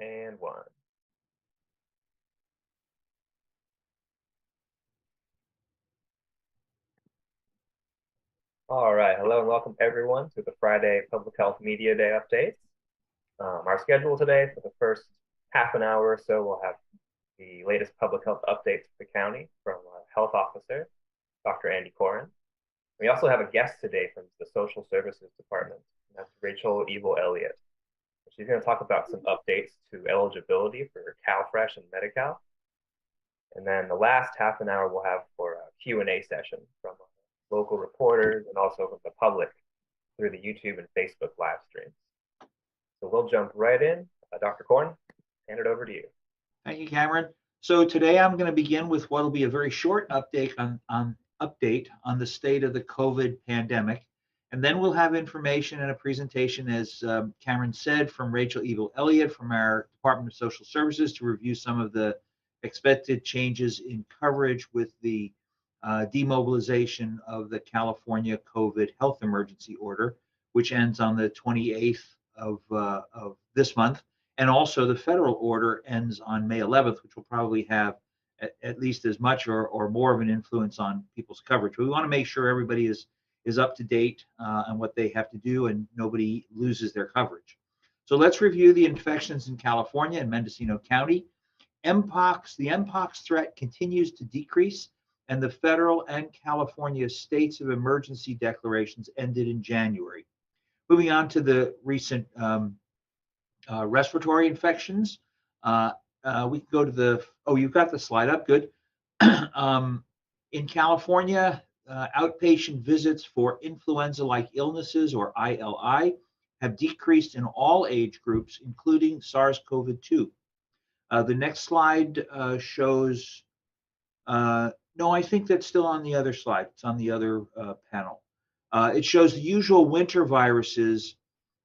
And one. All right, hello and welcome everyone to the Friday Public Health Media Day updates. Our schedule today for the first half an hour or so, we'll have the latest public health updates for the county from Health Officer, Dr. Andy Coren. We also have a guest today from the Social Services Department, and that's Rachel Evil-Elliott. She's going to talk about some updates to eligibility for CalFresh and Medi-Cal. And then the last half an hour we'll have for a Q&A session from local reporters and also from the public through the YouTube and Facebook live streams. So we'll jump right in. Dr. Coren, hand it over to you. Thank you, Cameron. So today I'm going to begin with what will be a very short update on the state of the COVID pandemic. And then we'll have information and a presentation, as Cameron said, from Rachel Evil-Elliott from our Department of Social Services to review some of the expected changes in coverage with the demobilization of the California COVID health emergency order, which ends on the 28th of this month. And also the federal order ends on May 11th, which will probably have at least as much or more of an influence on people's coverage. But we want to make sure everybody is up to date on what they have to do and nobody loses their coverage. So let's review the infections in California and Mendocino County. The Mpox threat continues to decrease, and the federal and California states of emergency declarations ended in January. Moving on to the recent respiratory infections. We can go to you've got the slide up, good. In California, outpatient visits for influenza-like illnesses, or ILI, have decreased in all age groups, including SARS-CoV-2. The next slide shows, no, I think that's still on the other slide. It's on the other panel. It shows the usual winter viruses,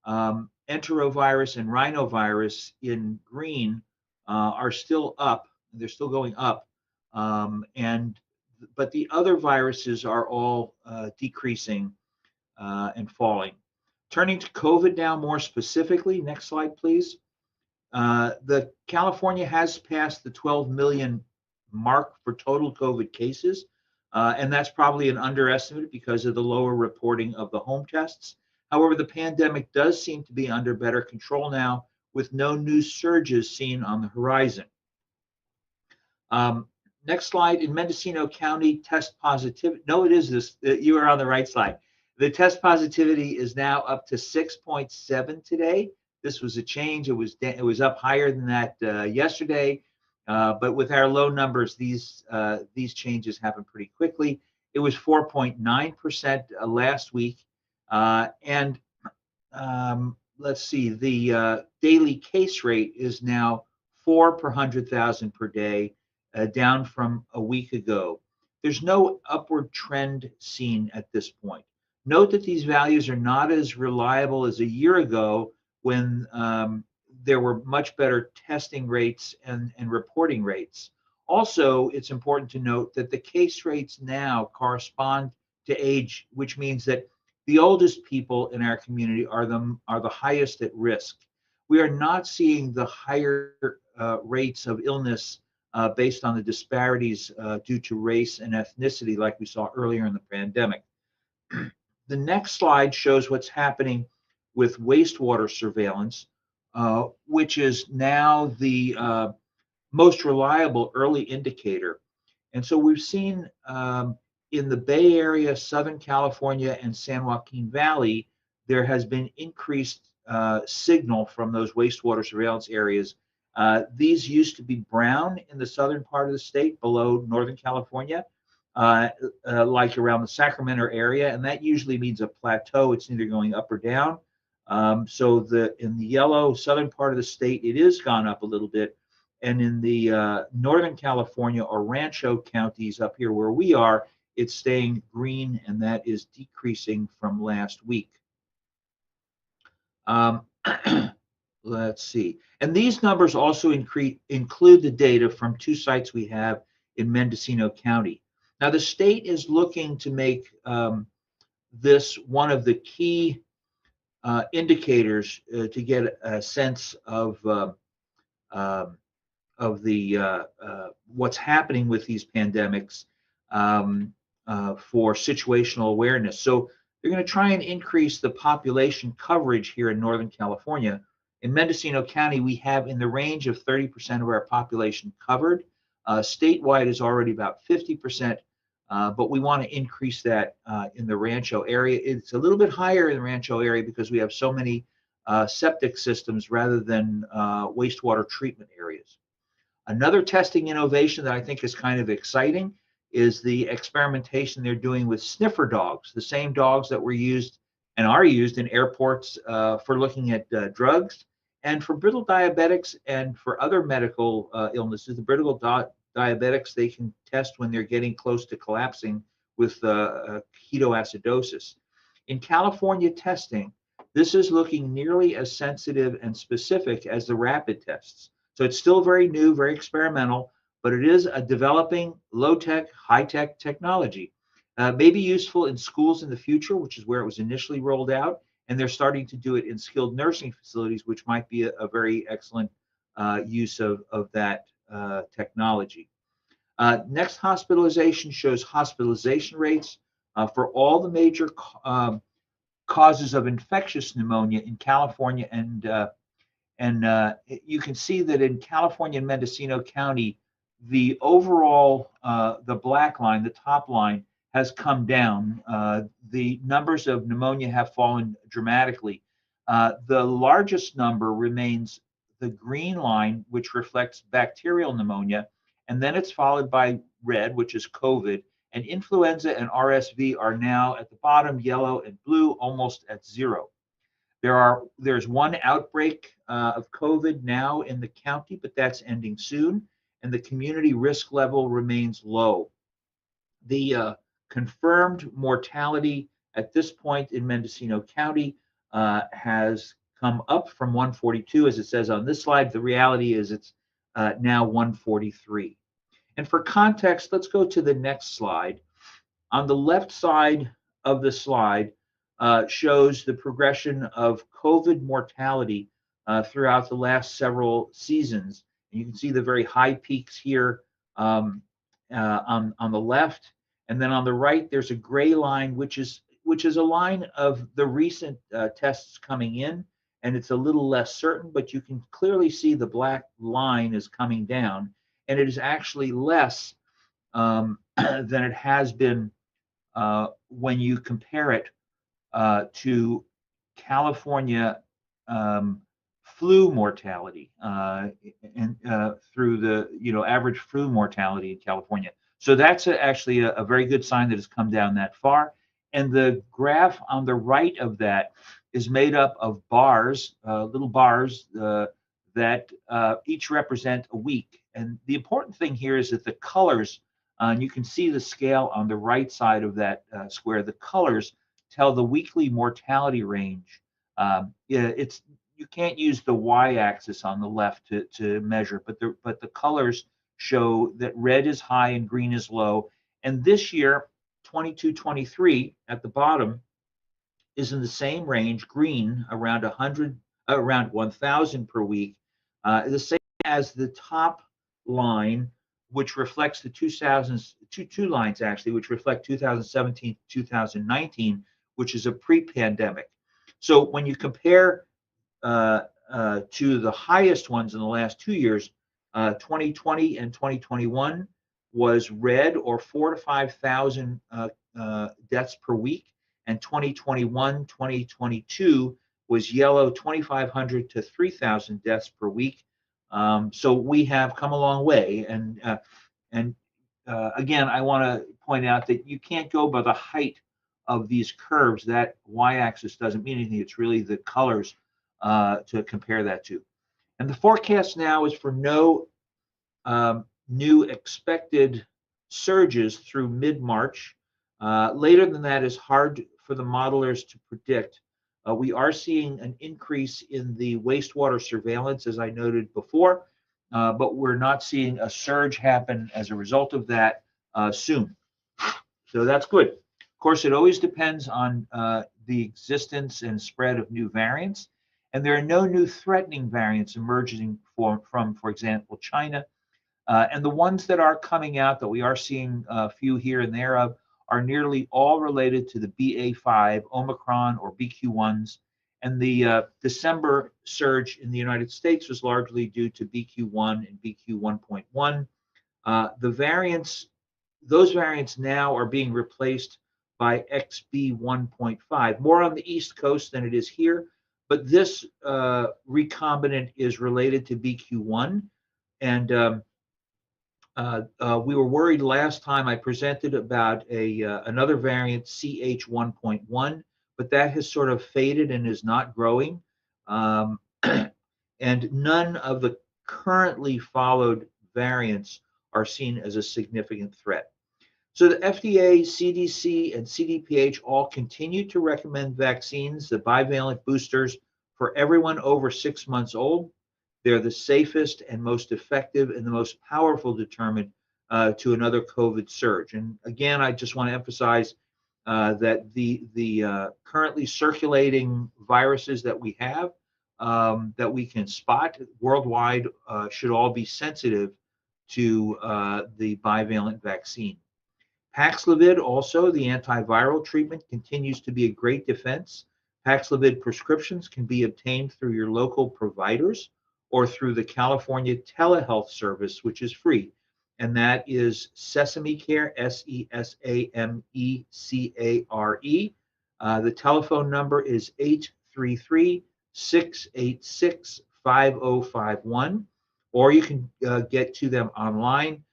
enterovirus and rhinovirus in green are still up. They're still going up. But the other viruses are all decreasing and falling. Turning to COVID now more specifically, next slide, please. The California has passed the 12 million mark for total COVID cases, and that's probably an underestimate because of the lower reporting of the home tests. However, the pandemic does seem to be under better control now, with no new surges seen on the horizon. Next slide. In Mendocino County, test positivity. No, it is this. You are on the right side. The test positivity is now up to 6.7 today. This was a change. It was up higher than that yesterday, but with our low numbers, these changes happen pretty quickly. It was 4.9% last week, and let's see, the daily case rate is now 4 per 100,000 per day, down from a week ago. There's no upward trend seen at this point. Note that these values are not as reliable as a year ago, when there were much better testing rates and reporting rates. Also, it's important to note that the case rates now correspond to age, which means that the oldest people in our community are the highest at risk. We are not seeing the higher rates of illness based on the disparities due to race and ethnicity like we saw earlier in the pandemic. The next slide shows what's happening with wastewater surveillance, which is now the most reliable early indicator. And so we've seen in the Bay Area, Southern California, and San Joaquin Valley, there has been increased signal from those wastewater surveillance areas. These used to be brown in the southern part of the state below Northern California, like around the Sacramento area, and that usually means a plateau. It's neither going up or down. So in the yellow southern part of the state, it is gone up a little bit, and in the Northern California or Rancho counties up here where we are, it's staying green, and that is decreasing from last week. Let's see. And these numbers also include the data from 2 sites we have in Mendocino County. Now, the state is looking to make this one of the key indicators to get a sense of um, what's happening with these pandemics um, for situational awareness. So they're going to try and increase the population coverage here in Northern California. In Mendocino County, we have in the range of 30% of our population covered. Statewide is already about 50%, but we want to increase that in the Rancho area. It's a little bit higher in the Rancho area because we have so many septic systems rather than wastewater treatment areas. Another testing innovation that I think is kind of exciting is the experimentation they're doing with sniffer dogs, the same dogs that were used and are used in airports for looking at drugs and for brittle diabetics and for other medical illnesses. The brittle diabetics, they can test when they're getting close to collapsing with ketoacidosis. In California testing, this is looking nearly as sensitive and specific as the rapid tests. So it's still very new, very experimental, but it is a developing low-tech, high-tech technology. May be useful in schools in the future, which is where it was initially rolled out, and they're starting to do it in skilled nursing facilities, which might be a very excellent use of that technology. Next hospitalization shows hospitalization rates for all the major causes of infectious pneumonia in California and you can see that in California and Mendocino County, the overall, the black line, the top line, has come down. The numbers of pneumonia have fallen dramatically. The largest number remains the green line, which reflects bacterial pneumonia, and then it's followed by red, which is COVID, and influenza and RSV are now at the bottom, yellow and blue, almost at zero. There's one outbreak of COVID now in the county, but that's ending soon, and the community risk level remains low. The confirmed mortality at this point in Mendocino County has come up from 142, as it says on this slide. The reality is it's now 143. And for context, let's go to the next slide. On the left side of the slide, shows the progression of COVID mortality throughout the last several seasons. And you can see the very high peaks here on the left. And then on the right, there's a gray line, which is a line of the recent tests coming in. And it's a little less certain, but you can clearly see the black line is coming down. And it is actually less than it has been when you compare it to California flu mortality and through the average flu mortality in California. So that's actually a very good sign that it's come down that far. And the graph on the right of that is made up of bars, little bars that each represent a week. And the important thing here is that the colors, and you can see the scale on the right side of that square, the colors tell the weekly mortality range. You can't use the y-axis on the left to measure, but the colors show that red is high and green is low. And this year, 22-23 at the bottom is in the same range, green around 1,000 per week, the same as the top line, which reflects the two lines actually, which reflect 2017, 2019, which is a pre-pandemic. So when you compare to the highest ones in the last 2 years, 2020 and 2021 was red, or 4,000 to 5,000 deaths per week, and 2021, 2022 was yellow, 2,500 to 3,000 deaths per week. So we have come a long way, and again, I want to point out that you can't go by the height of these curves. That y-axis doesn't mean anything. It's really the colors to compare that to. And the forecast now is for no new expected surges through mid-March. Later than that is hard for the modelers to predict. We are seeing an increase in the wastewater surveillance, as I noted before, but we're not seeing a surge happen as a result of that soon. So that's good. Of course, it always depends on the existence and spread of new variants. And there are no new threatening variants emerging from for example, China. And the ones that are coming out that we are seeing a few here and there of are nearly all related to the BA5, Omicron, or BQ1s. And the December surge in the United States was largely due to BQ1 and BQ1.1. The variants, those variants now are being replaced by XB1.5, more on the East Coast than it is here. But this recombinant is related to BQ1. And we were worried last time I presented about another variant, CH1.1, but that has sort of faded and is not growing. And none of the currently followed variants are seen as a significant threat. So the FDA, CDC, and CDPH all continue to recommend vaccines, the bivalent boosters, for everyone over 6 months old. They're the safest and most effective and the most powerful deterrent to another COVID surge. And again, I just want to emphasize that the currently circulating viruses that we have that we can spot worldwide should all be sensitive to the bivalent vaccine. Paxlovid, also the antiviral treatment, continues to be a great defense. Paxlovid prescriptions can be obtained through your local providers or through the California Telehealth Service, which is free. And that is Sesame Care, SESAMECARE. The telephone number is 833-686-5051, or you can get to them online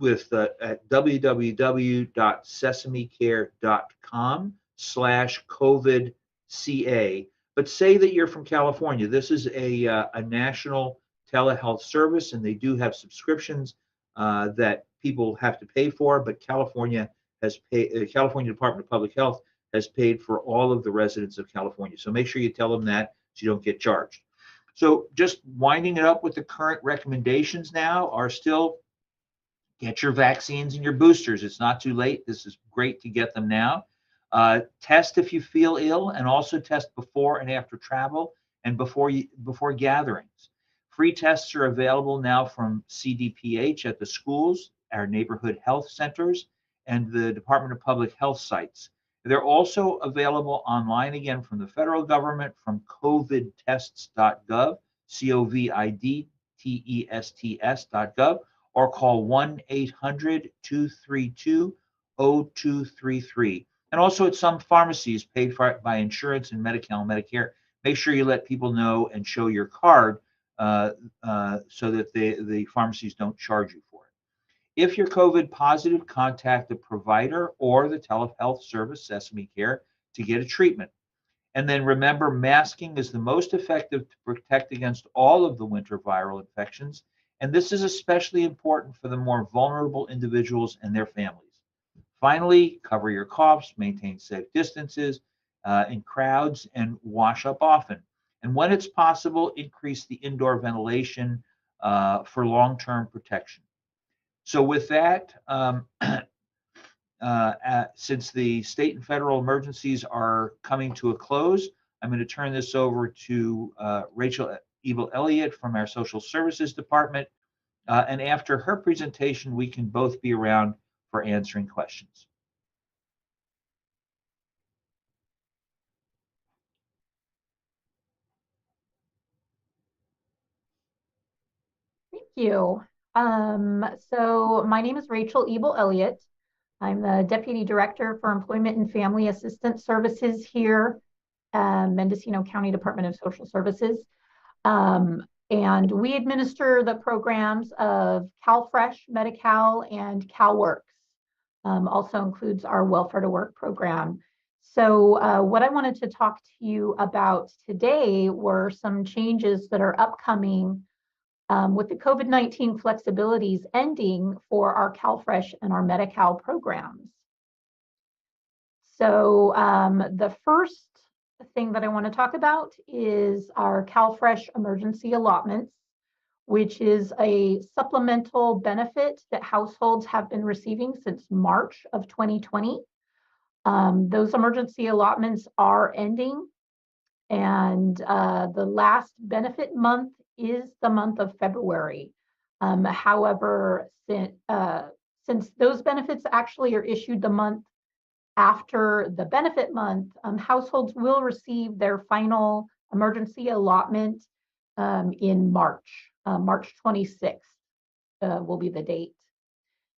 at www.sesamecare.com/COVID-CA. But say that you're from California. This is a national telehealth service, and they do have subscriptions that people have to pay for. But California California Department of Public Health has paid for all of the residents of California. So make sure you tell them that so you don't get charged. So just winding it up with the current recommendations now are still get your vaccines and your boosters. It's not too late. This is great to get them now. Test if you feel ill, and also test before and after travel and before gatherings. Free tests are available now from CDPH at the schools, our neighborhood health centers, and the Department of Public Health sites. They're also available online again from the federal government from covidtests.gov, covidtests.gov, or call 1-800-232-0233. And also at some pharmacies paid for by insurance and Medi-Cal and Medicare. Make sure you let people know and show your card so that the pharmacies don't charge you for it. If you're COVID positive, contact the provider or the telehealth service, Sesame Care, to get a treatment. And then remember, masking is the most effective to protect against all of the winter viral infections. And this is especially important for the more vulnerable individuals and their families. Finally, cover your coughs, maintain safe distances in crowds, and wash up often. And when it's possible, increase the indoor ventilation for long-term protection. So with that, since the state and federal emergencies are coming to a close, I'm going to turn this over to Rachel Ebel-Elliott from our Social Services Department. And after her presentation, we can both be around for answering questions. Thank you. So my name is Rachel Ebel-Elliott. I'm the Deputy Director for Employment and Family Assistance Services here, Mendocino County Department of Social Services. And we administer the programs of CalFresh, Medi-Cal, and CalWorks. Also includes our Welfare to Work program. So what I wanted to talk to you about today were some changes that are upcoming with the COVID-19 flexibilities ending for our CalFresh and our Medi-Cal programs. So the first thing that I want to talk about is our CalFresh emergency allotments, which is a supplemental benefit that households have been receiving since March of 2020. Those emergency allotments are ending, And the last benefit month is the month of February. However, since those benefits actually are issued the month after the benefit month, households will receive their final emergency allotment in March. March 26th will be the date.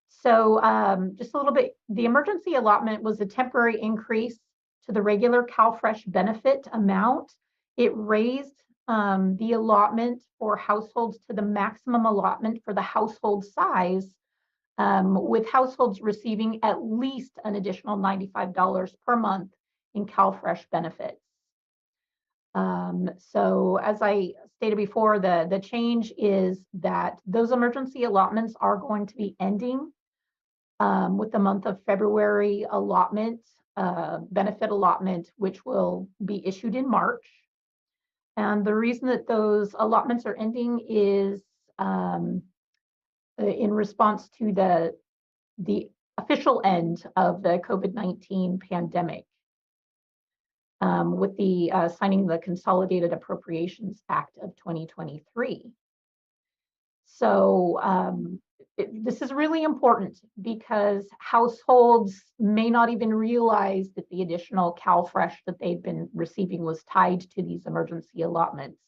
So just a little bit, the emergency allotment was a temporary increase to the regular CalFresh benefit amount. It raised the allotment for households to the maximum allotment for the household size, with households receiving at least an additional $95 per month in CalFresh benefits. So as I stated before, the change is that those emergency allotments are going to be ending with the month of February allotment, benefit allotment, which will be issued in March. And the reason that those allotments are ending is in response to the official end of the COVID-19 pandemic, with the signing the Consolidated Appropriations Act of 2023. So this is really important because households may not even realize that the additional CalFresh that they've been receiving was tied to these emergency allotments.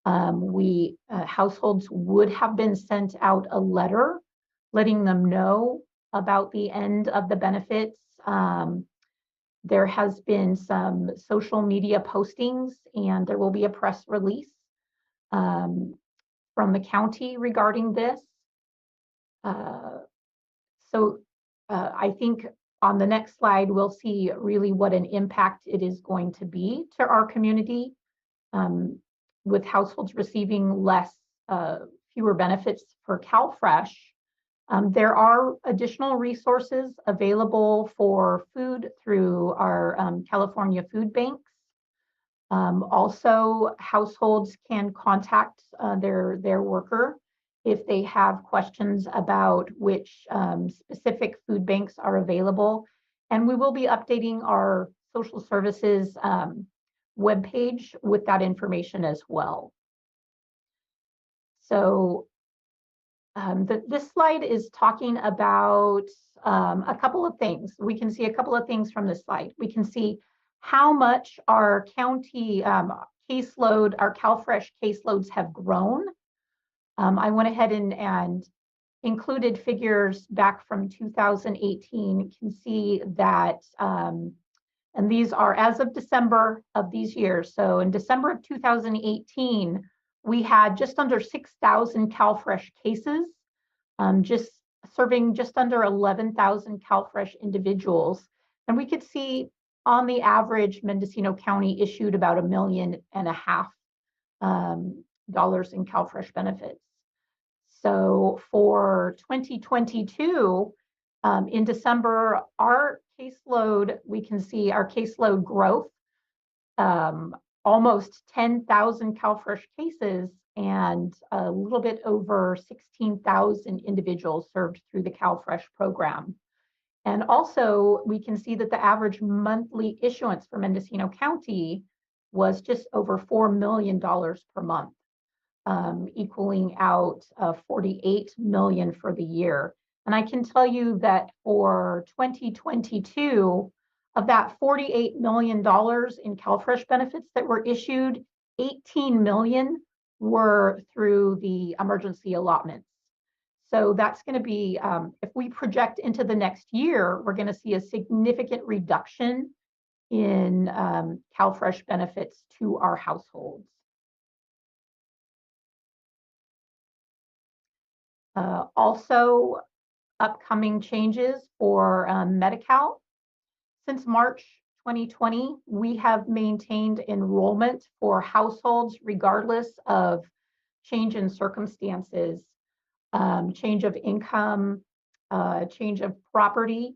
Households would have been sent out a letter letting them know about the end of the benefits. There has been some social media postings, and there will be a press release from the county regarding this. I think on the next slide, we'll see really what an impact it is going to be to our community, with households receiving fewer benefits for CalFresh. There are additional resources available for food through our California food banks. Also, households can contact their worker if they have questions about which specific food banks are available. And we will be updating our social services webpage with that information as well. So this slide is talking about a couple of things. We can see a couple of things from this slide. We can see how much our county caseload, our CalFresh caseloads have grown. I went ahead and included figures back from 2018. You can see that, and these are as of December of these years. So in December of 2018, we had just under 6,000 CalFresh cases, just serving just under 11,000 CalFresh individuals. And we could see on the average, Mendocino County issued about $1.5 million in CalFresh benefits. So for 2022, in December, our caseload, we can see our caseload growth, almost 10,000 CalFresh cases and a little bit over 16,000 individuals served through the CalFresh program. And also, we can see that the average monthly issuance for Mendocino County was just over $4 million per month, equaling out $48 million for the year. And I can tell you that for 2022, of that $48 million in CalFresh benefits that were issued, 18 million were through the emergency allotments. So that's going to be, if we project into the next year, we're going to see a significant reduction in CalFresh benefits to our households. Also, upcoming changes for Medi-Cal. Since March 2020, we have maintained enrollment for households regardless of change in circumstances, change of income, change of property,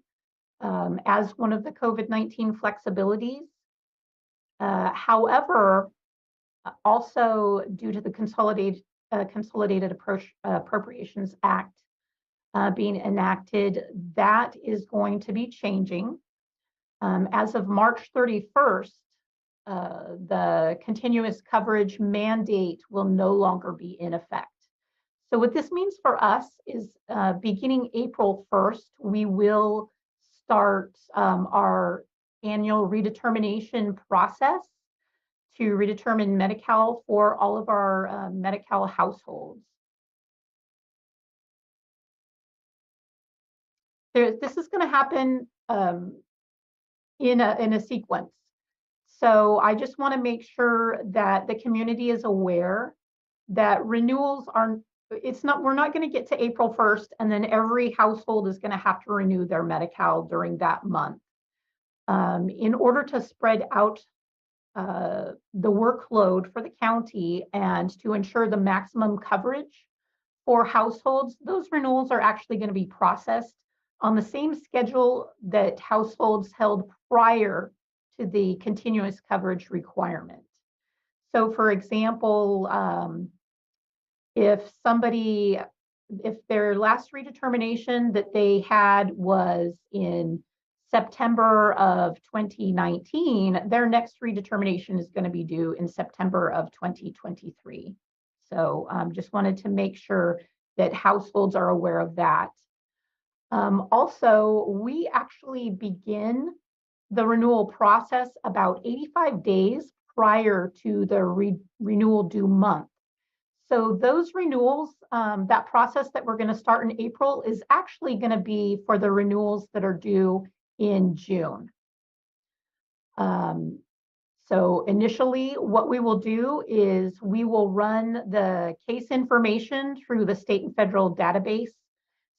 as one of the COVID-19 flexibilities. However, also due to the Consolidated Appropriations Act being enacted, that is going to be changing. As of March 31st, the continuous coverage mandate will no longer be in effect. So what this means for us is beginning April 1st, we will start our annual redetermination process to redetermine Medi-Cal for all of our Medi-Cal households. This is going to happen in a sequence. So I just want to make sure that the community is aware that renewals are, we're not going to get to April 1st and then every household is going to have to renew their Medi-Cal during that month. In order to spread out the workload for the county and to ensure the maximum coverage for households, those renewals are actually going to be processed on the same schedule that households held prior to the continuous coverage requirement. So for example, if their last redetermination that they had was in September of 2019, their next redetermination is going to be due in September of 2023. So just wanted to make sure that households are aware of that. Also, we actually begin the renewal process about 85 days prior to the renewal due month. So those renewals, that process that we're going to start in April is actually going to be for the renewals that are due in June. So initially, what we will do is we will run the case information through the state and federal database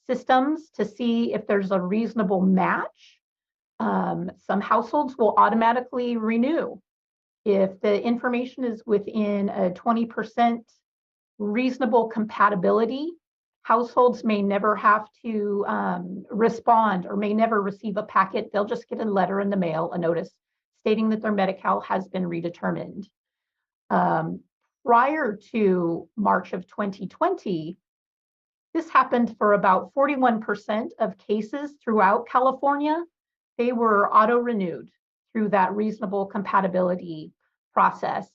systems to see if there's a reasonable match. Some households will automatically renew. If the information is within a 20% reasonable compatibility, households may never have to respond or may never receive a packet. They'll just get a letter in the mail, a notice stating that their Medi-Cal has been redetermined. Prior to March of 2020, this happened for about 41% of cases throughout California. They were auto-renewed through that reasonable compatibility process.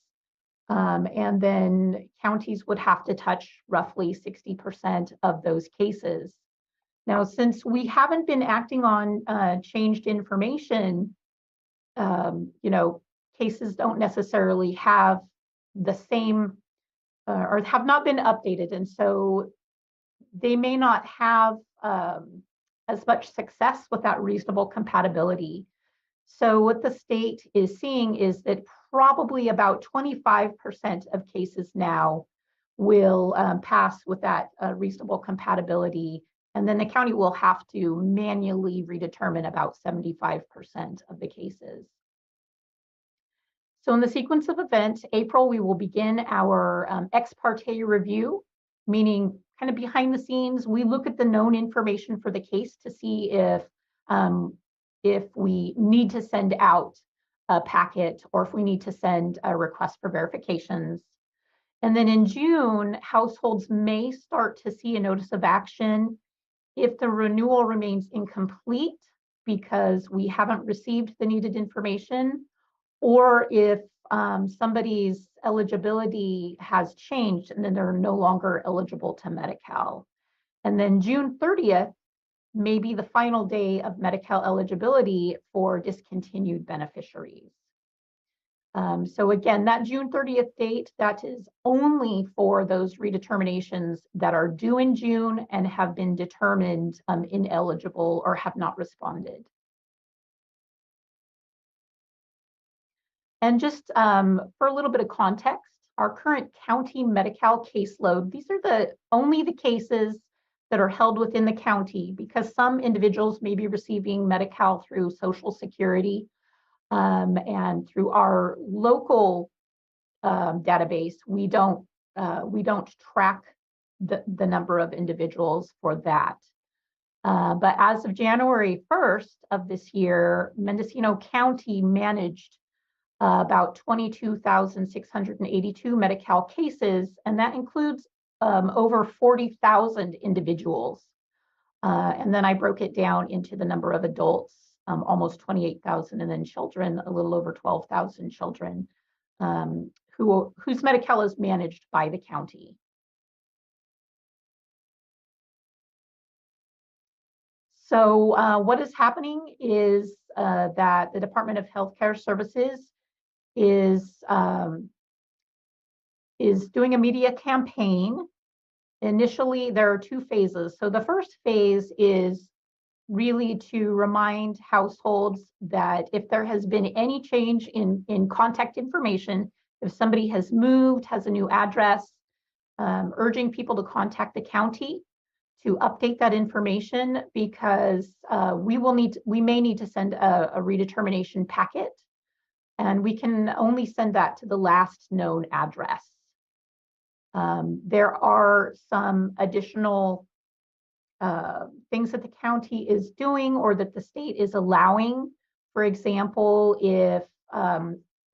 And then counties would have to touch roughly 60% of those cases. Now, since we haven't been acting on changed information, cases don't necessarily have the same or have not been updated. And so they may not have as much success with that reasonable compatibility. So what the state is seeing is that probably about 25% of cases now will pass with that reasonable compatibility. And then the county will have to manually redetermine about 75% of the cases. So in the sequence of events, April, we will begin our ex parte review, meaning kind of behind the scenes, we look at the known information for the case to see if we need to send out a packet or if we need to send a request for verifications. And then in June, households may start to see a notice of action if the renewal remains incomplete because we haven't received the needed information, or if somebody's eligibility has changed and then they're no longer eligible to Medi-Cal. And then June 30th may be the final day of Medi-Cal eligibility for discontinued beneficiaries. So again, that June 30th date, that is only for those redeterminations that are due in June and have been determined ineligible or have not responded. And just for a little bit of context, our current county Medi-Cal caseload, these are only the cases that are held within the county because some individuals may be receiving Medi-Cal through Social Security and through our local database. We don't track the number of individuals for that. But as of January 1st of this year, Mendocino County managed about 22,682 Medi-Cal cases, and that includes over 40,000 individuals. And then I broke it down into the number of adults almost 28,000, and then children, a little over 12,000 children whose Medi-Cal is managed by the county. So what is happening is that the Department of Healthcare Services is doing a media campaign. Initially, there are two phases. So the first phase is really to remind households that if there has been any change in contact information, if somebody has moved, has a new address, urging people to contact the county to update that information, because we may need to send a redetermination packet, and we can only send that to the last known address. There are some additional things that the county is doing or that the state is allowing. For example,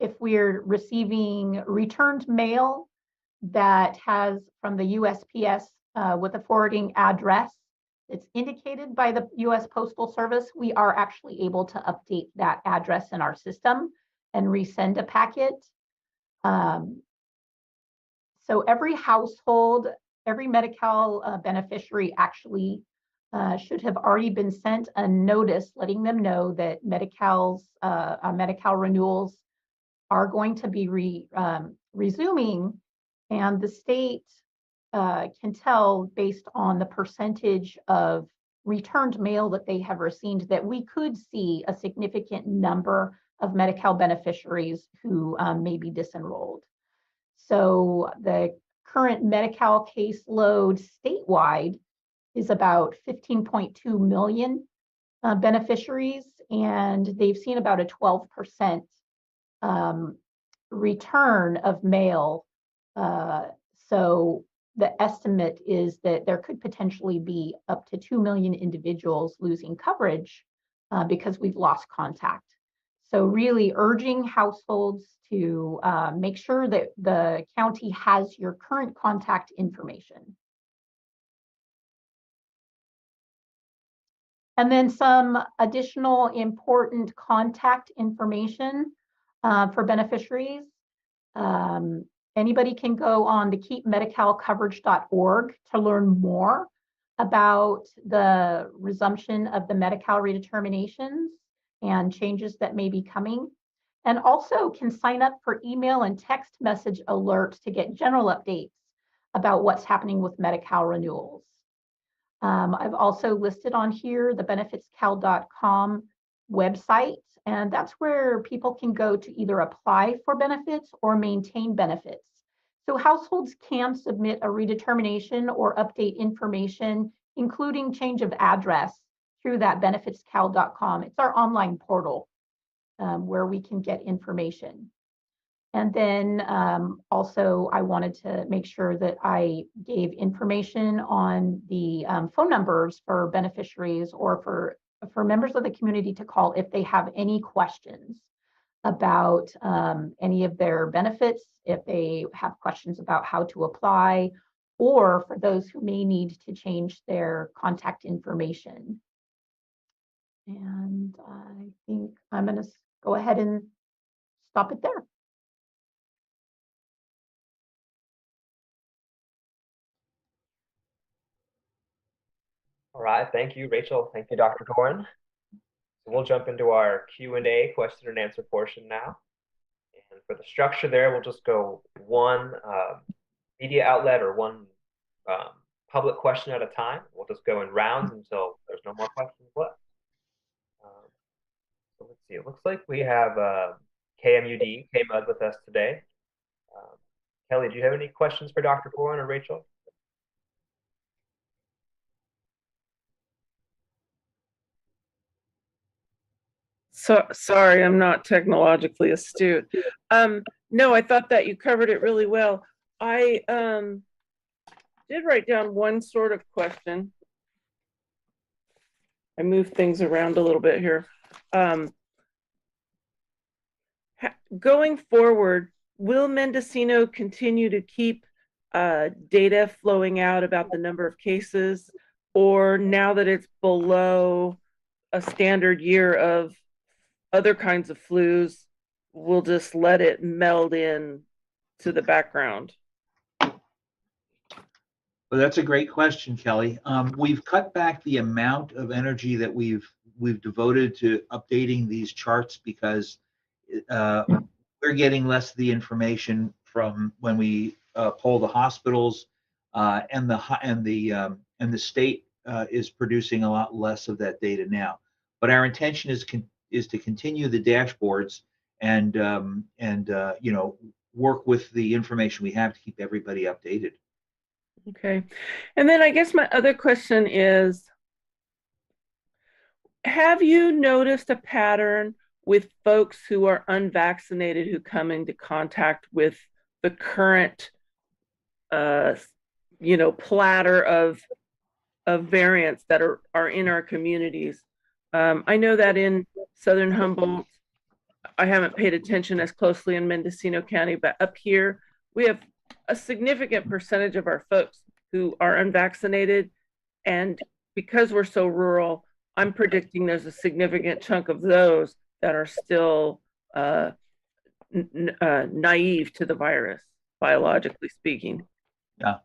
if we're receiving returned mail that has from the USPS with a forwarding address that's indicated by the US Postal Service, we are actually able to update that address in our system and resend a packet. So every household, every Medi-Cal beneficiary actually should have already been sent a notice letting them know that Medi-Cal renewals are going to be resuming, and the state can tell based on the percentage of returned mail that they have received that we could see a significant number of Medi-Cal beneficiaries who may be disenrolled. So the current Medi-Cal caseload statewide is about 15.2 million beneficiaries, and they've seen about a 12% return of mail. So the estimate is that there could potentially be up to 2 million individuals losing coverage because we've lost contact. So really urging households to make sure that the county has your current contact information. And then some additional important contact information for beneficiaries. Anybody can go on to keepmedicalcoverage.org to learn more about the resumption of the Medi-Cal redeterminations and changes that may be coming. And also can sign up for email and text message alerts to get general updates about what's happening with Medi-Cal renewals. I've also listed on here the benefitscal.com website, and that's where people can go to either apply for benefits or maintain benefits. So households can submit a redetermination or update information, including change of address, through that benefitscal.com. It's our online portal where we can get information. And then also I wanted to make sure that I gave information on the phone numbers for beneficiaries or for members of the community to call if they have any questions about any of their benefits, if they have questions about how to apply, or for those who may need to change their contact information. And I think I'm going to go ahead and stop it there. All right, thank you, Rachel. Thank you, Dr. Coren. So we'll jump into our Q&A question and answer portion now. And for the structure there, we'll just go one media outlet or one public question at a time. We'll just go in rounds until there's no more questions left. So let's see, it looks like we have KMUD, KMUD with us today. Kelly, do you have any questions for Dr. Coren or Rachel? So sorry, I'm not technologically astute. No, I thought that you covered it really well. I did write down one sort of question. I moved things around a little bit here. Going forward, will Mendocino continue to keep data flowing out about the number of cases, or now that it's below a standard year of other kinds of flus, we'll just let it meld in to the background? Well, that's a great question, Kelly. We've cut back the amount of energy that we've devoted to updating these charts because uh, we're getting less of the information from when we poll the hospitals, and the state is producing a lot less of that data now. But our intention is to continue the dashboards and work with the information we have to keep everybody updated. Okay. And then I guess my other question is, have you noticed a pattern with folks who are unvaccinated who come into contact with the current, platter of variants that are in our communities? I know that in Southern Humboldt, I haven't paid attention as closely in Mendocino County, but up here, we have a significant percentage of our folks who are unvaccinated. And because we're so rural, I'm predicting there's a significant chunk of those that are still naive to the virus, biologically speaking. Yeah.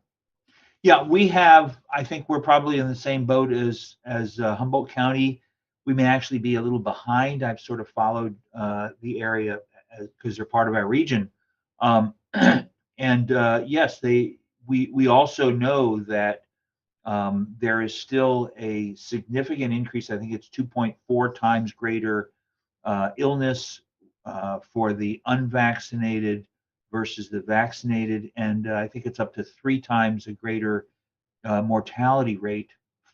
Yeah, we have, I think we're probably in the same boat as Humboldt County. We may actually be a little behind. I've sort of followed the area because they're part of our region. And yes, we also know that there is still a significant increase. I think it's 2.4 times greater illness for the unvaccinated versus the vaccinated. And I think it's up to 3 times a greater mortality rate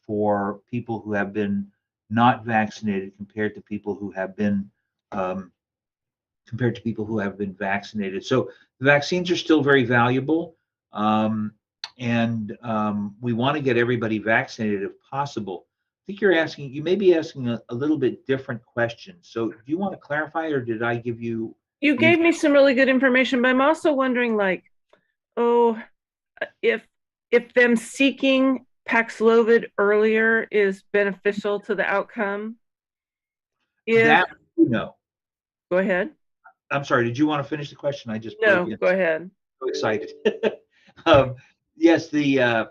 for people who have been not vaccinated compared to people who have been vaccinated. So the vaccines are still very valuable, and we want to get everybody vaccinated if possible. I think you may be asking a little bit different question. So do you want to clarify, or did I give you? You gave me some really good information, but I'm also wondering, like, if them seeking Paxlovid earlier is beneficial to the outcome. That no. Go ahead. I'm sorry. Did you want to finish the question? I just no. Go ahead. So excited. Yes, the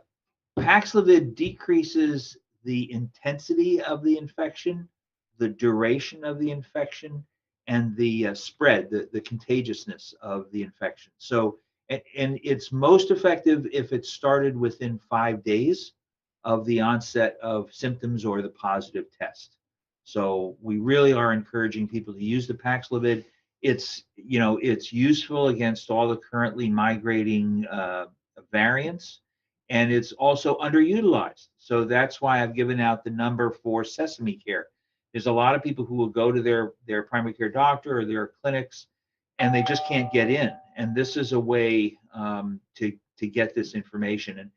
Paxlovid decreases the intensity of the infection, the duration of the infection, and the spread, the contagiousness of the infection. So, and it's most effective if it started within 5 days of the onset of symptoms or the positive test. So we really are encouraging people to use the Paxlovid. It's useful against all the currently migrating variants, and it's also underutilized. So that's why I've given out the number for Sesame Care. There's a lot of people who will go to their primary care doctor or their clinics, and they just can't get in. And this is a way to get this information. And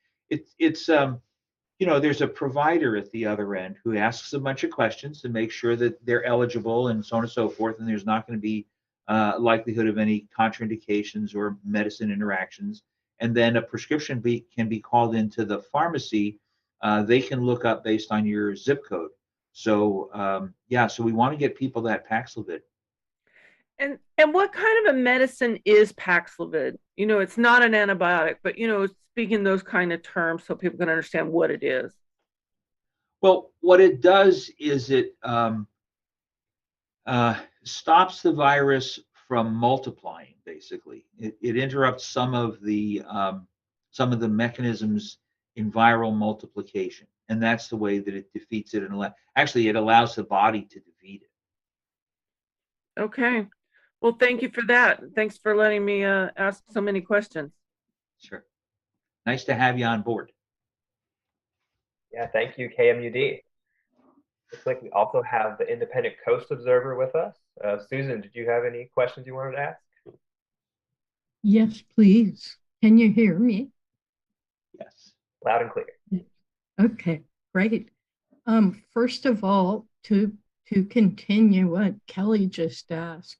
it's there's a provider at the other end who asks a bunch of questions to make sure that they're eligible and so on and so forth. And there's not going to be likelihood of any contraindications or medicine interactions. And then a prescription can be called into the pharmacy. They can look up based on your zip code. So so we want to get people that Paxlovid. And what kind of a medicine is Paxlovid? It's not an antibiotic, but speaking those kind of terms so people can understand what it is. Well, what it does is it stops the virus from multiplying. Basically, it interrupts some of the mechanisms in viral multiplication, and that's the way that it defeats it. And actually, it allows the body to defeat it. Okay. Well, thank you for that. Thanks for letting me ask so many questions. Sure. Nice to have you on board. Yeah, thank you, KMUD. Looks like we also have the Independent Coast Observer with us. Susan, did you have any questions you wanted to ask? Yes, please. Can you hear me? Yes. Loud and clear. Okay, great. First of all, to continue what Kelly just asked,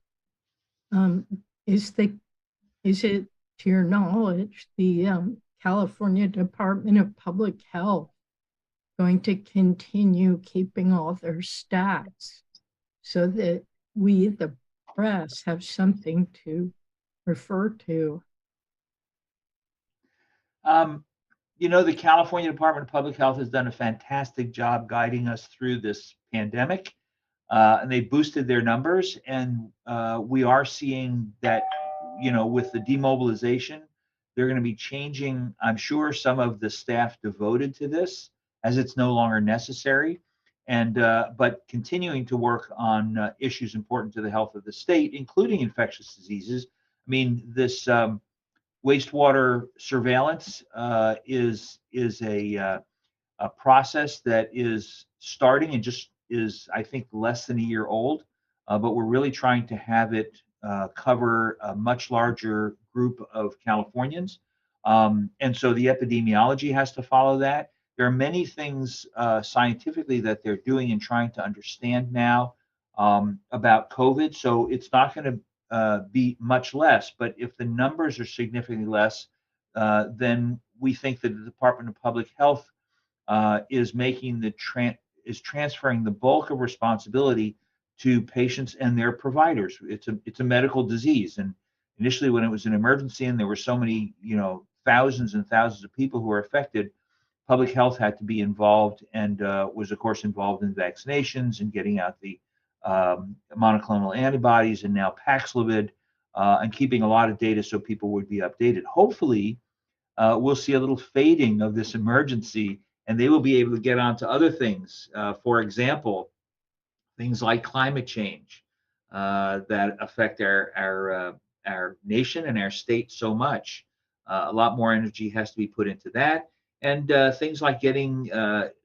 is it, to your knowledge, the California Department of Public Health going to continue keeping all their stats so that we, the press, have something to refer to? The California Department of Public Health has done a fantastic job guiding us through this pandemic, and they boosted their numbers. And we are seeing that, with the demobilization, they're going to be changing, I'm sure, some of the staff devoted to this as it's no longer necessary. And but continuing to work on issues important to the health of the state, including infectious diseases. I mean, this wastewater surveillance is a process that is starting and just is, I think, less than a year old, but we're really trying to have it cover a much larger group of Californians. And so the epidemiology has to follow that. There are many things scientifically that they're doing and trying to understand now about COVID. So it's not going to be much less, but if the numbers are significantly less, then we think that the Department of Public Health is transferring the bulk of responsibility to patients and their providers. It's a medical disease, and initially, when it was an emergency and there were so many, thousands and thousands of people who were affected, public health had to be involved and was, of course, involved in vaccinations and getting out the monoclonal antibodies and now Paxlovid, and keeping a lot of data so people would be updated. Hopefully, we'll see a little fading of this emergency, and they will be able to get on to other things. For example, things like climate change that affect our nation and our state so much. A lot more energy has to be put into that. And things like getting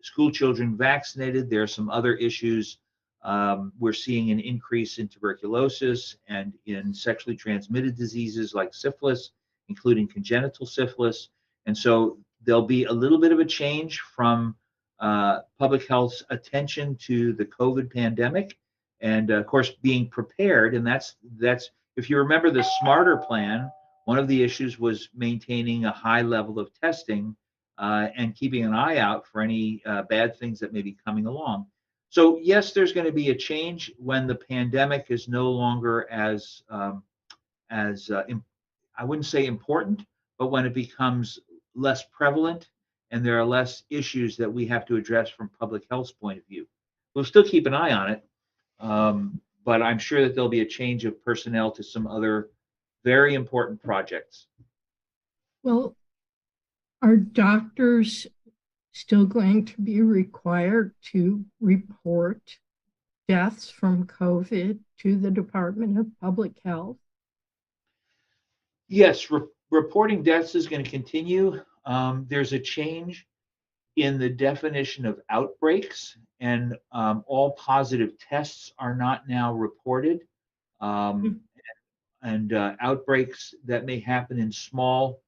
school children vaccinated. There are some other issues. We're seeing an increase in tuberculosis and in sexually transmitted diseases like syphilis, including congenital syphilis. And so there'll be a little bit of a change from public health's attention to the COVID pandemic, and of course being prepared. And that's if you remember the SMARTER plan, one of the issues was maintaining a high level of testing and keeping an eye out for any bad things that may be coming along. So yes, there's going to be a change when the pandemic is no longer as I wouldn't say important, but when it becomes less prevalent and there are less issues that we have to address from public health's point of view. We'll still keep an eye on it, but I'm sure that there'll be a change of personnel to some other very important projects. Well, are doctors still going to be required to report deaths from COVID to the Department of Public Health? Yes, reporting deaths is going to continue. There's a change in the definition of outbreaks, and all positive tests are not now reported. And outbreaks that may happen in small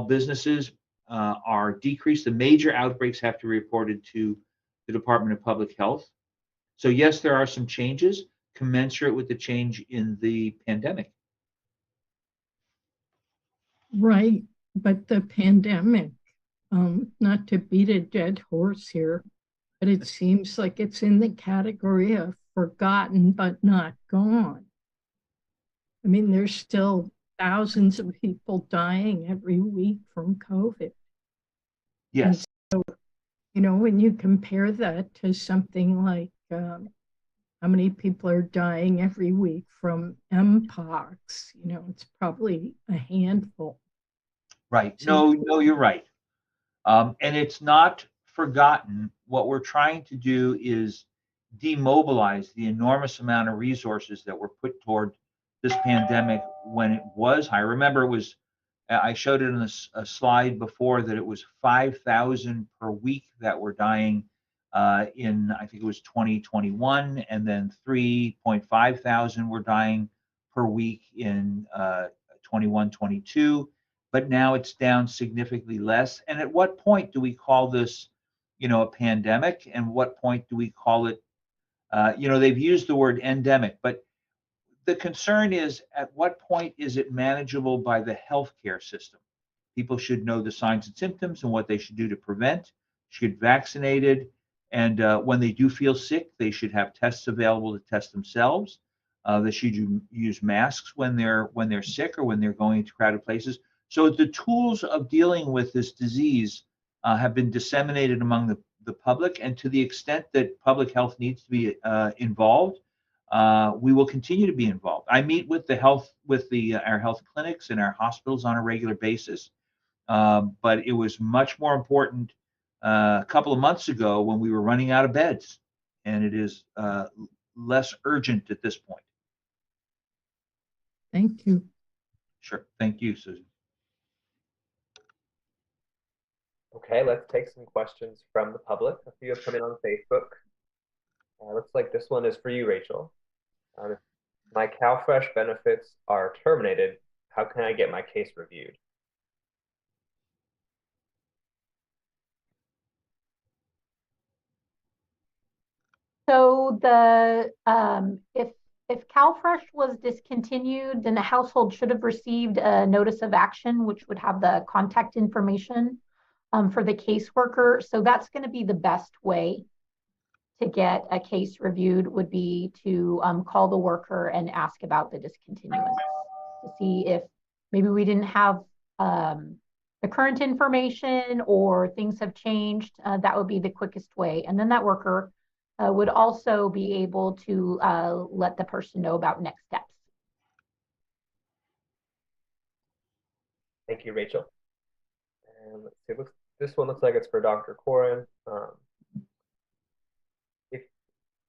businesses are decreased. The major outbreaks have to be reported to the Department of Public Health. So yes, there are some changes commensurate with the change in the pandemic. Right, but the pandemic, not to beat a dead horse here, but it seems like it's in the category of forgotten but not gone. I mean, there's still thousands of people dying every week from COVID. Yes. And so, when you compare that to something like how many people are dying every week from Mpox, it's probably a handful. Right. No, you're right. And it's not forgotten. What we're trying to do is demobilize the enormous amount of resources that were put toward this pandemic when it was high. Remember, I showed it in a slide before that it was 5,000 per week that were dying in, I think it was 2021, and then 3.5 thousand were dying per week in 21, 22. But now it's down significantly less. And at what point do we call this, a pandemic? And what point do we call it? They've used the word endemic, but the concern is at what point is it manageable by the healthcare system? People should know the signs and symptoms and what they should do to prevent. should get vaccinated, and when they do feel sick, they should have tests available to test themselves. They should use masks when they're sick or when they're going into crowded places. So the tools of dealing with this disease have been disseminated among the public, and to the extent that public health needs to be involved, we will continue to be involved. I meet with our health clinics and our hospitals on a regular basis, but it was much more important a couple of months ago when we were running out of beds, and it is less urgent at this point. Thank you. Sure. Thank you, Susan. Okay, let's take some questions from the public. A few have come in on Facebook. Looks like this one is for you, Rachel. If my CalFresh benefits are terminated, how can I get my case reviewed? So if CalFresh was discontinued, then the household should have received a notice of action, which would have the contact information for the caseworker. So that's going to be the best way to get a case reviewed, would be to call the worker and ask about the discontinuance to see if maybe we didn't have the current information or things have changed. That would be the quickest way. And then that worker would also be able to let the person know about next steps. Thank you, Rachel. And let's see, this one looks like it's for Dr. Coren.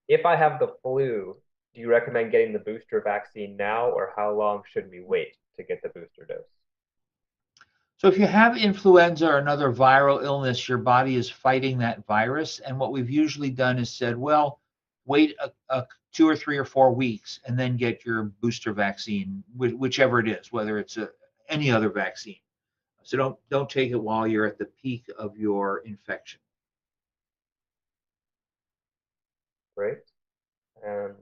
If I have the flu, do you recommend getting the booster vaccine now, or how long should we wait to get the booster dose? So if you have influenza or another viral illness, your body is fighting that virus. And what we've usually done is said, well, wait 2 or 3 or 4 weeks and then get your booster vaccine, whichever it is, whether it's any other vaccine. So don't take it while you're at the peak of your infection. Great. And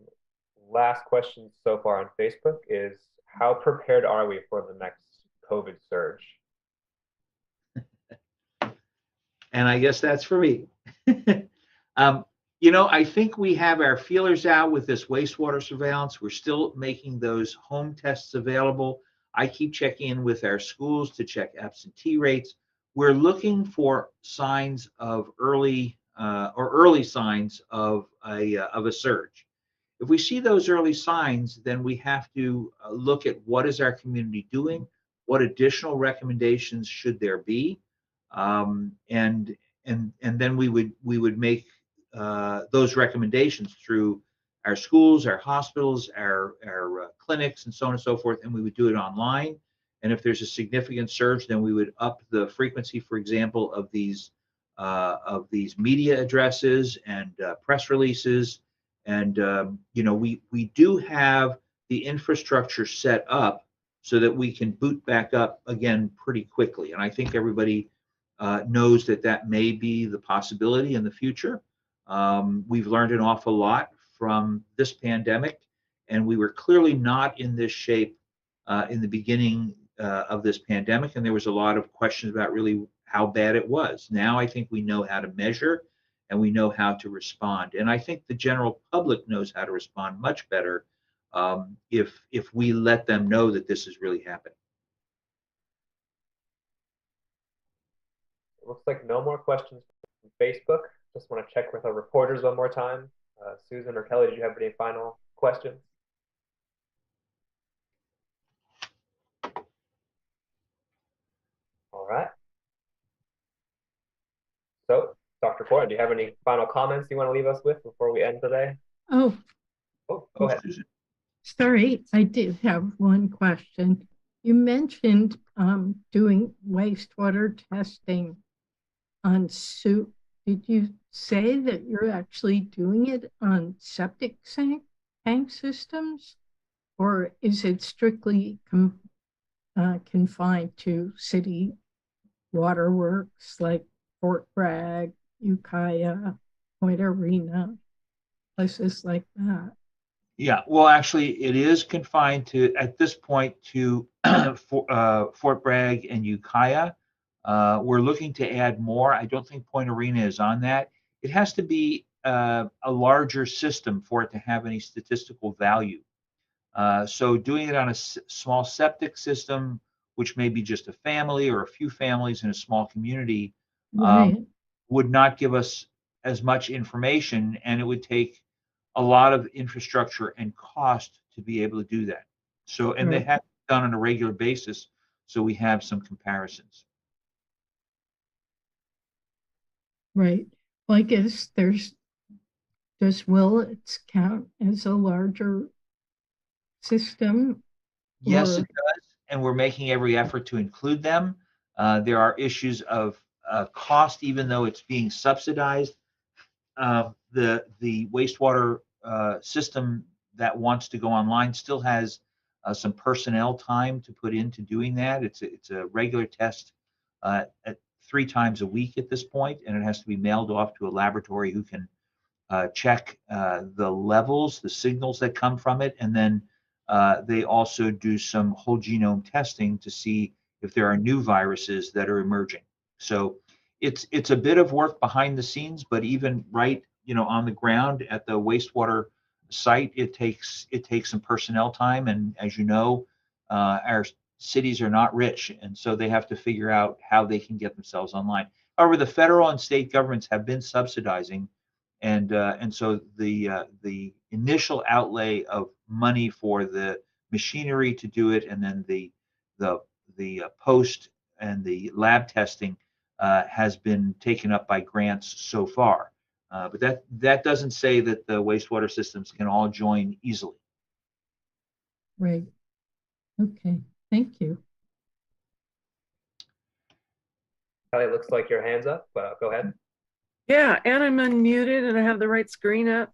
last question so far on Facebook is, how prepared are we for the next COVID surge? And I guess that's for me. I think we have our feelers out with this wastewater surveillance. We're still making those home tests available. I keep checking in with our schools to check absentee rates. We're looking for signs of early signs of a surge. If we see those early signs, then we have to look at what is our community doing, what additional recommendations should there be, and then we would make those recommendations through our schools, our hospitals, our clinics, and so on and so forth, and we would do it online. And if there's a significant surge, then we would up the frequency, for example, of these media addresses and press releases. And we do have the infrastructure set up so that we can boot back up again pretty quickly. And I think everybody knows that may be the possibility in the future. We've learned an awful lot from this pandemic, and we were clearly not in this shape in the beginning of this pandemic, and there was a lot of questions about really how bad it was. Now I think we know how to measure, and we know how to respond. And I think the general public knows how to respond much better if we let them know that this is really happening. It looks like no more questions from Facebook. Just want to check with our reporters one more time. Susan or Kelly, did you have any final questions? All right. So, Dr. Coren, do you have any final comments you want to leave us with before we end today? Oh, go ahead. Sorry, I did have one question. You mentioned doing wastewater testing on soup. Did you say that you're actually doing it on septic tank systems, or is it strictly confined to city waterworks like Fort Bragg, Ukiah, Point Arena, places like that? Yeah, well, actually, it is confined to, at this point, to Fort Bragg and Ukiah. We're looking to add more. I don't think Point Arena is on that. It has to be a larger system for it to have any statistical value. So doing it on a small septic system, which may be just a family or a few families in a small community, Right, would not give us as much information, and it would take a lot of infrastructure and cost to be able to do that. So, and they right, have done on a regular basis, so we have some comparisons. right. Well, I guess does Willits count as a larger system Yes, it or, does, and we're making every effort to include them. There are issues of cost, even though it's being subsidized. The wastewater system that wants to go online still has some personnel time to put into doing that. It's a regular test at 3 times a week at this point, and it has to be mailed off to a laboratory who can check the levels, the signals that come from it, and then they also do some whole genome testing to see if there are new viruses that are emerging. So it's a bit of work behind the scenes, but even right, on the ground at the wastewater site, it takes some personnel time, and as you know, our cities are not rich, and so they have to figure out how they can get themselves online. However, the federal and state governments have been subsidizing, and so the initial outlay of money for the machinery to do it, and then the post and the lab testing has been taken up by grants so far. But that doesn't say that the wastewater systems can all join easily. right? Okay, thank you. Kelly, it looks like your hand's up, but go ahead. Yeah, and I'm unmuted and I have the right screen up.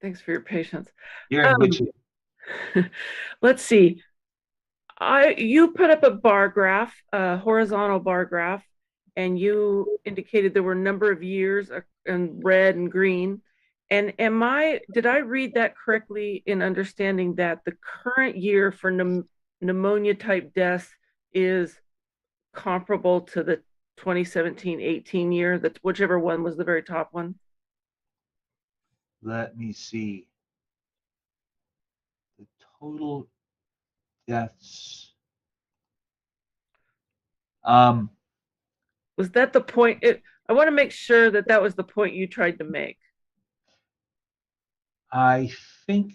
Thanks for your patience. You're in good shape. Let's see. You put up a bar graph, a horizontal bar graph, and you indicated there were a number of years in red and green. And did I read that correctly in understanding that the current year for pneumonia type deaths is comparable to the 2017-18 year? That's whichever one was the very top one. Let me see. The total deaths. Was that the point? I want to make sure that that was the point you tried to make. I think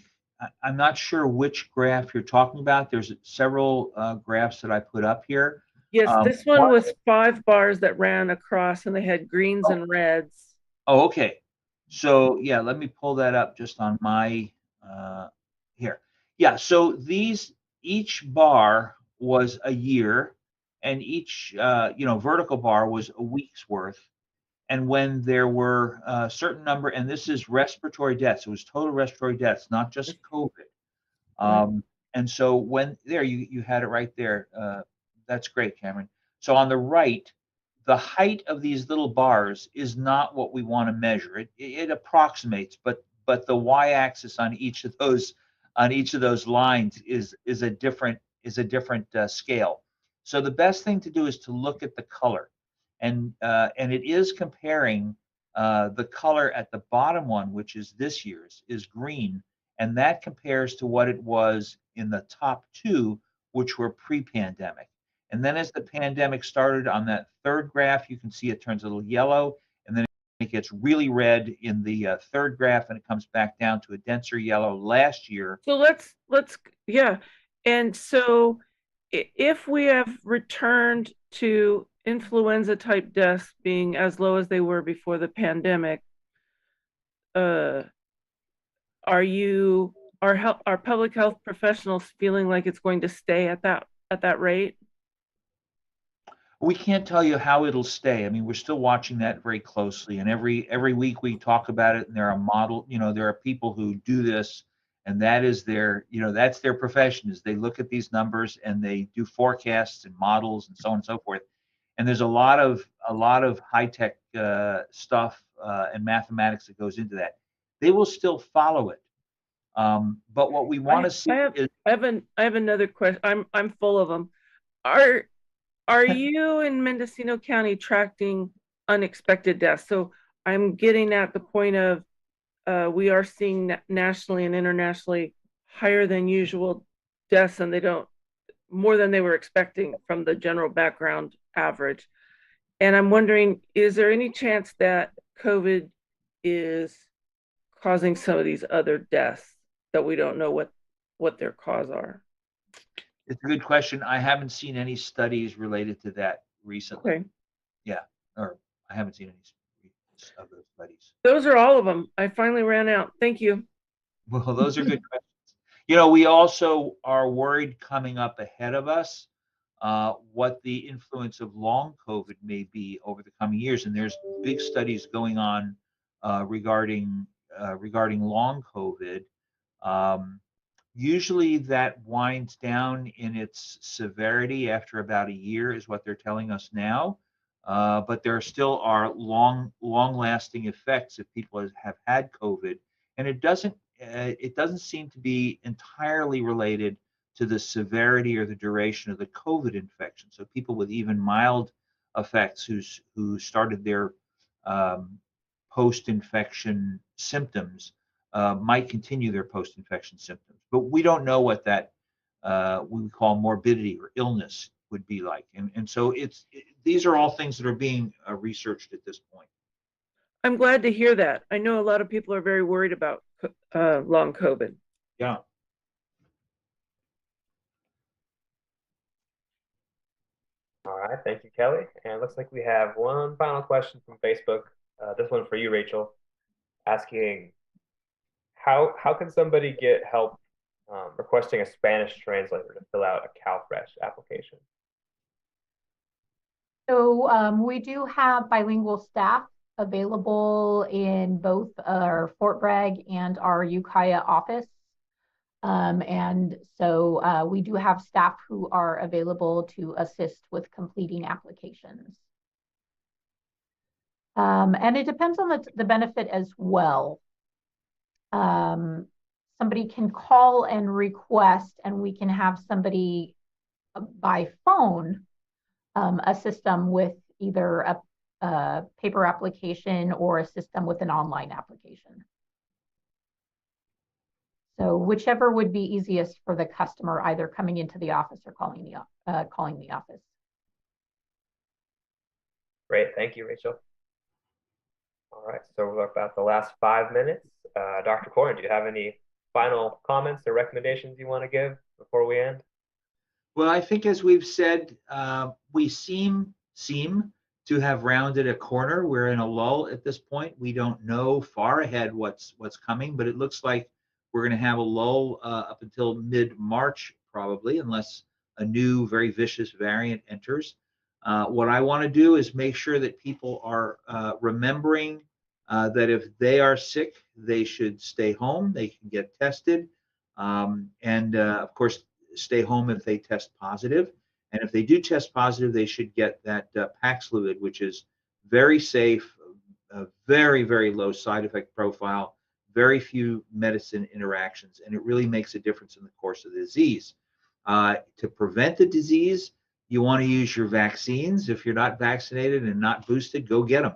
I'm not sure which graph you're talking about. There's several graphs that I put up here. Yes, this one was 5 bars that ran across and they had greens and reds. Oh, okay. So yeah, let me pull that up just on my here. Yeah, so each bar was a year, and each vertical bar was a week's worth. And when there were a certain number, and this is respiratory deaths, it was total respiratory deaths, not just COVID. And so when there, you had it right there. That's great, Cameron. So on the right, the height of these little bars is not what we want to measure. It approximates, but the y-axis on each of those lines is a different scale. So the best thing to do is to look at the color, and it is comparing the color at the bottom one, which is this year's, is green, and that compares to what it was in the top 2, which were pre-pandemic. And then as the pandemic started, on that third graph, you can see it turns a little yellow, and then it gets really red in the third graph, and it comes back down to a denser yellow last year. So yeah. And so if we have returned to influenza type deaths being as low as they were before the pandemic, are public health professionals feeling like it's going to stay at that rate? We can't tell you how it'll stay. I mean, we're still watching that very closely, and every week we talk about it. And there are people who do this, and that is that's their profession. Is they look at these numbers and they do forecasts and models and so on and so forth. And there's a lot of high tech stuff and mathematics that goes into that. They will still follow it. But what we want to see is I have another question. I'm full of them. Are you in Mendocino County tracking unexpected deaths? So I'm getting at the point of we are seeing nationally and internationally higher than usual deaths, and they don't more than they were expecting from the general background average. And I'm wondering, is there any chance that COVID is causing some of these other deaths that we don't know what their cause are? It's a good question. I haven't seen any studies related to that recently. Okay. Yeah, or I haven't seen any of those studies. Those are all of them. I finally ran out. Thank you. Well, those are good questions. You know, we also are worried coming up ahead of us what the influence of long COVID may be over the coming years. And there's big studies going on regarding long COVID. Usually that winds down in its severity after about a year, is what they're telling us now. But there still are long-lasting effects if people have had COVID, and it doesn't seem to be entirely related to the severity or the duration of the COVID infection. So people with even mild effects who started their post-infection symptoms might continue their post-infection symptoms. But we don't know what that we call morbidity or illness would be like. And so these are all things that are being researched at this point. I'm glad to hear that. I know a lot of people are very worried about long COVID. Yeah. All right, thank you, Kelly. And it looks like we have one final question from Facebook. This one for you, Rachel, asking how can somebody get help requesting a Spanish translator to fill out a CalFresh application? So we do have bilingual staff available in both our Fort Bragg and our Ukiah office. And so we do have staff who are available to assist with completing applications. And it depends on the benefit as well. Somebody can call and request, and we can have somebody by phone assist them with either a paper application or assist them with an online application. So whichever would be easiest for the customer, either coming into the office or calling the office. Great, thank you, Rachel. All right, so we're about the last 5 minutes. Dr. Coren, do you have any final comments or recommendations you want to give before we end? Well, I think as we've said, we seem to have rounded a corner. We're in a lull at this point. We don't know far ahead what's coming, but it looks like we're going to have a lull up until mid-March, probably, unless a new, very vicious variant enters. What I want to do is make sure that people are remembering that if they are sick, they should stay home. They can get tested. And of course, stay home if they test positive. And if they do test positive, they should get that Paxlovid, which is very safe, a very, very low side effect profile, very few medicine interactions, and it really makes a difference in the course of the disease. To prevent the disease, you want to use your vaccines. If you're not vaccinated and not boosted, go get them.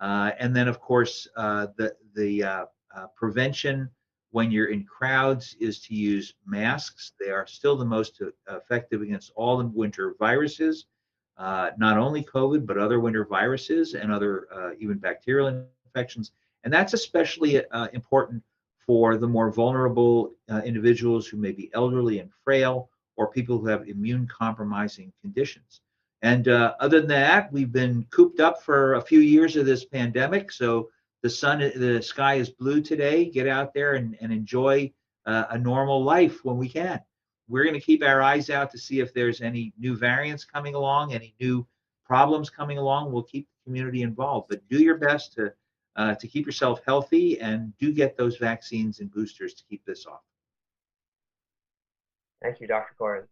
And then, of course, the prevention when you're in crowds is to use masks. They are still the most effective against all the winter viruses, not only COVID, but other winter viruses and other even bacterial infections. And that's especially important for the more vulnerable individuals who may be elderly and frail, or people who have immune compromising conditions. And other than that, we've been cooped up for a few years of this pandemic. So the sky is blue today. Get out there and enjoy a normal life when we can. We're going to keep our eyes out to see if there's any new variants coming along, any new problems coming along. We'll keep the community involved, but do your best to keep yourself healthy, and do get those vaccines and boosters to keep this off. Thank you, Dr. Coren.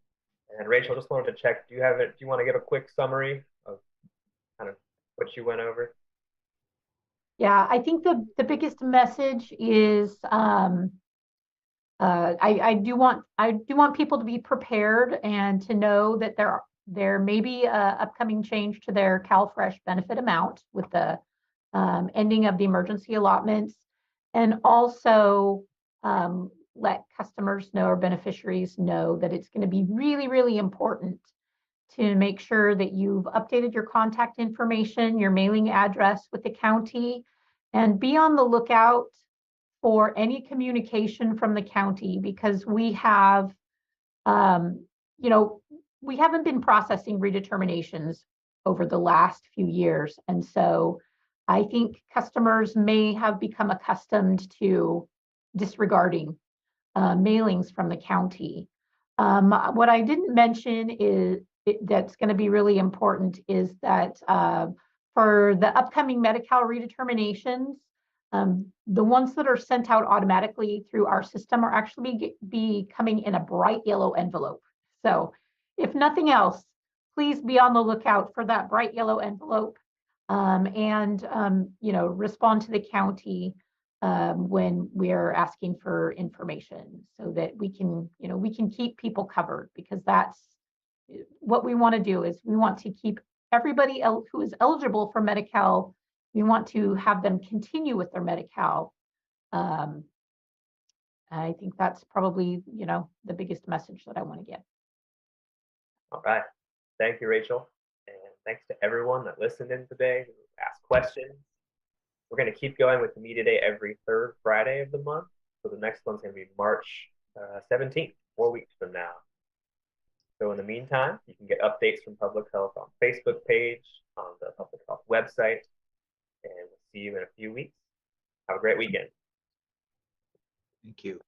And Rachel, just wanted to check, do you want to give a quick summary of kind of what you went over? Yeah, I think the biggest message is I do want people to be prepared and to know that There may be a upcoming change to their CalFresh benefit amount with the ending of the emergency allotments, and also let customers know or beneficiaries know that it's going to be really, really important to make sure that you've updated your contact information, your mailing address with the county, and be on the lookout for any communication from the county, because we have, you know, we haven't been processing redeterminations over the last few years. And so I think customers may have become accustomed to disregarding mailings from the county. What I didn't mention is that's going to be really important is that for the upcoming Medi-Cal redeterminations, the ones that are sent out automatically through our system are actually be coming in a bright yellow envelope. So if nothing else, please be on the lookout for that bright yellow envelope, and you know, respond to the county when we're asking for information, so that we can, you know, we can keep people covered, because that's what we want to do. Is we want to keep everybody who is eligible for Medi-Cal, we want to have them continue with their Medi-Cal. I think that's probably, you know, the biggest message that I want to give. All right. Thank you, Rachel. And thanks to everyone that listened in today, who asked questions. We're going to keep going with the Media Day every third Friday of the month. So the next one's going to be March 17th, 4 weeks from now. So in the meantime, you can get updates from Public Health on Facebook page, on the Public Health website, and we'll see you in a few weeks. Have a great weekend. Thank you.